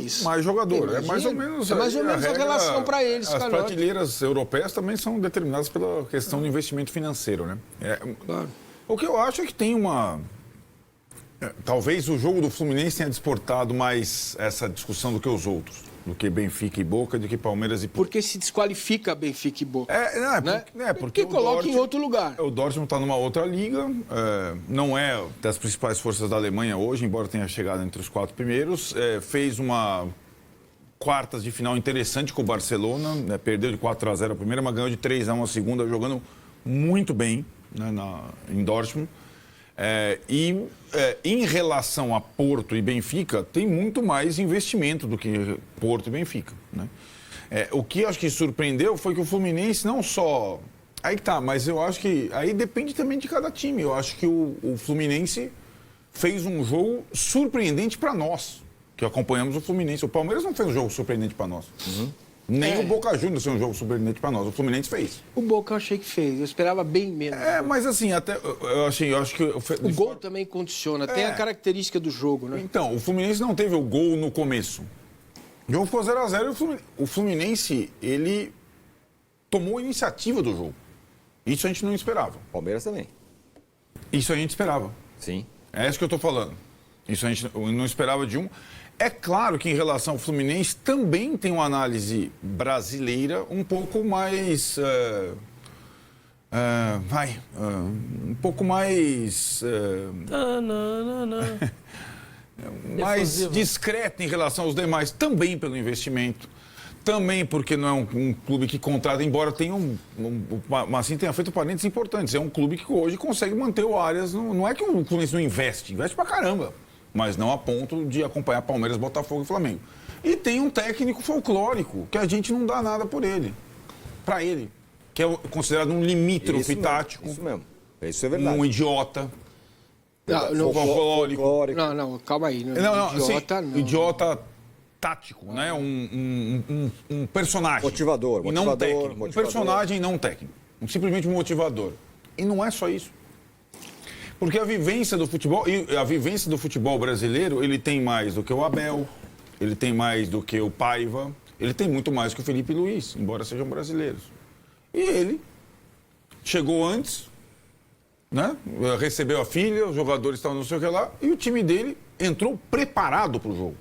mais. Mais jogador. Imagina. É mais ou menos a relação para eles. As prateleiras europeias também são determinadas pela questão do investimento financeiro, né? Claro. O que eu acho é que tem uma... Talvez o jogo do Fluminense tenha desportado mais essa discussão do que os outros. Do que Benfica e Boca, do que Palmeiras e... Porque se desqualifica Benfica e Boca. Porque coloca em outro lugar. O Dortmund está numa outra liga, não é das principais forças da Alemanha hoje, embora tenha chegado entre os 4 primeiros. Fez uma quartas de final interessante com o Barcelona, né, perdeu de 4-0 a primeira, mas ganhou de 3-1 a segunda, jogando muito bem, né, em Dortmund. Em relação a Porto e Benfica, tem muito mais investimento do que Porto e Benfica, né? O que acho que surpreendeu foi que o Fluminense não só... Aí tá, mas eu acho que... Aí depende também de cada time. Eu acho que o Fluminense fez um jogo surpreendente para nós, que acompanhamos o Fluminense. O Palmeiras não fez um jogo surpreendente para nós. Nem o Boca Juniors fez um jogo surpreendente para nós. O Fluminense fez. O Boca eu achei que fez. Eu esperava bem menos. Mas assim, até eu acho que... O gol também condiciona. Tem a característica do jogo, né? Então, o Fluminense não teve o gol no começo. O jogo ficou 0-0 e o Fluminense, ele tomou a iniciativa do jogo. Isso a gente não esperava. Palmeiras também. Isso a gente esperava. Sim. É isso que eu estou falando. Isso a gente não esperava de um. É claro que em relação ao Fluminense também tem uma análise brasileira um pouco mais... um pouco mais... mais discreta em relação aos demais, também pelo investimento, também porque não é um clube que contrata, embora tenha mas assim tenha feito parênteses importantes, é um clube que hoje consegue manter o Arias, não é que o Fluminense não investe pra caramba, mas não a ponto de acompanhar Palmeiras, Botafogo e Flamengo. E tem um técnico folclórico, que a gente não dá nada por ele, pra ele, que é considerado um limítrofe tático. Isso mesmo, isso é verdade. Um idiota. Não, calma aí. Idiota, não. Idiota tático, né? Um personagem. Motivador. E não técnico. Um personagem não técnico. Simplesmente um motivador. E não é só isso. Porque a vivência do futebol brasileiro, ele tem mais do que o Abel, ele tem mais do que o Paiva, ele tem muito mais que o Felipe Luiz, embora sejam brasileiros. E ele chegou antes, né? Recebeu a filha, os jogadores estavam não sei o que lá, e o time dele entrou preparado para o jogo.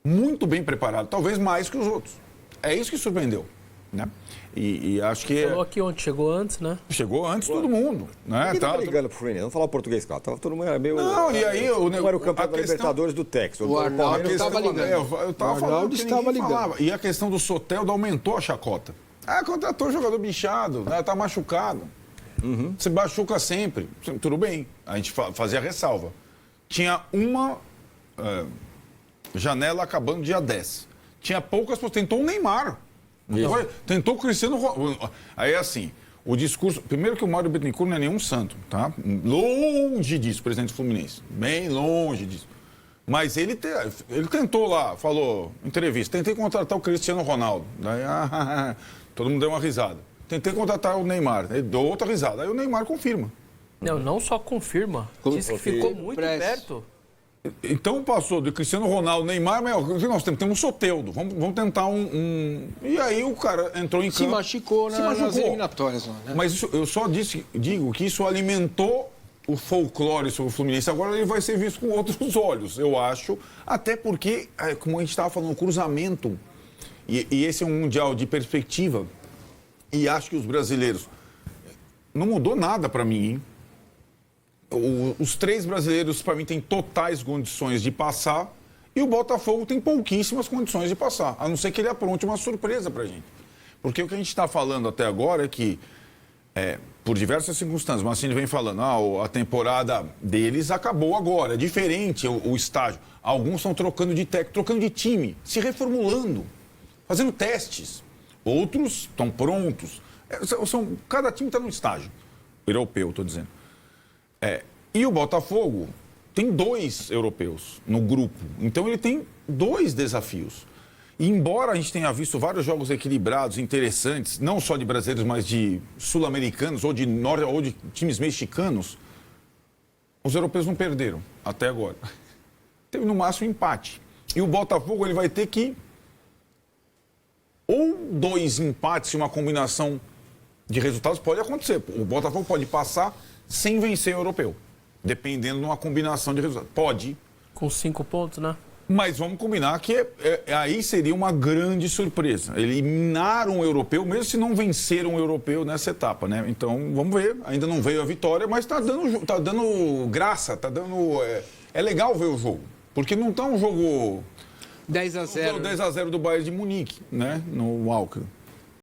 Muito bem preparado, talvez mais que os outros. É isso que surpreendeu, né? E acho que... Falou aqui ontem, chegou antes, né? Chegou antes todo mundo, né? Ninguém tava ligando pro Fluminense, não falar português, claro. Tava todo mundo era meio... Não, e aí... Não era o campeão da Libertadores do Texas. O Arnaldo estava ligando. Eu estava falando que ninguém falava. E a questão do Soteldo aumentou a chacota. Contratou jogador bichado, né? Tá machucado. Você machuca sempre. Tudo bem. A gente fazia ressalva. Tinha uma janela acabando dia 10. Tinha poucas, tentou o Neymar. Tentou o Cristiano Ronaldo. Aí assim, o discurso... Primeiro que o Mário Bittencourt não é nenhum santo, tá? Longe disso, presidente do Fluminense. Bem longe disso. Mas ele tentou lá, falou, entrevista, tentei contratar o Cristiano Ronaldo. Daí, todo mundo deu uma risada. Tentei contratar o Neymar, ele deu outra risada. Aí o Neymar confirma. Não só confirma, disse que ficou muito perto. Então passou de Cristiano Ronaldo, Neymar, mas nós temos um Soteldo, vamos tentar E aí o cara entrou em campo. Se machucou nas eliminatórias. Né? Mas eu só digo que isso alimentou o folclore sobre o Fluminense. Agora ele vai ser visto com outros olhos, eu acho. Até porque, como a gente estava falando, o cruzamento. E esse é um mundial de perspectiva. E acho que os brasileiros... Não mudou nada para mim, hein? Os 3 brasileiros, para mim, têm totais condições de passar e o Botafogo tem pouquíssimas condições de passar, a não ser que ele apronte uma surpresa para a gente. Porque o que a gente está falando até agora é que, por diversas circunstâncias, o Mancini vem falando, a temporada deles acabou agora, é diferente o estágio. Alguns estão trocando de técnico, trocando de time, se reformulando, fazendo testes. Outros estão prontos. Cada time está num estágio europeu, estou dizendo. E o Botafogo tem 2 europeus no grupo. Então ele tem 2 desafios. E embora a gente tenha visto vários jogos equilibrados, interessantes, não só de brasileiros, mas de sul-americanos ou de times mexicanos, os europeus não perderam até agora. Teve no máximo empate. E o Botafogo ele vai ter que ou 2 empates e uma combinação de resultados pode acontecer. O Botafogo pode passar sem vencer o europeu, dependendo de uma combinação de resultados. Pode. Com 5 pontos, né? Mas vamos combinar que aí seria uma grande surpresa. Eliminaram o europeu, mesmo se não venceram o europeu nessa etapa, né? Então, vamos ver. Ainda não veio a vitória, mas tá dando graça, tá dando... É legal ver o jogo, porque não tá um jogo... 10-0. 10-0 do Bayern de Munique, né? No Walker.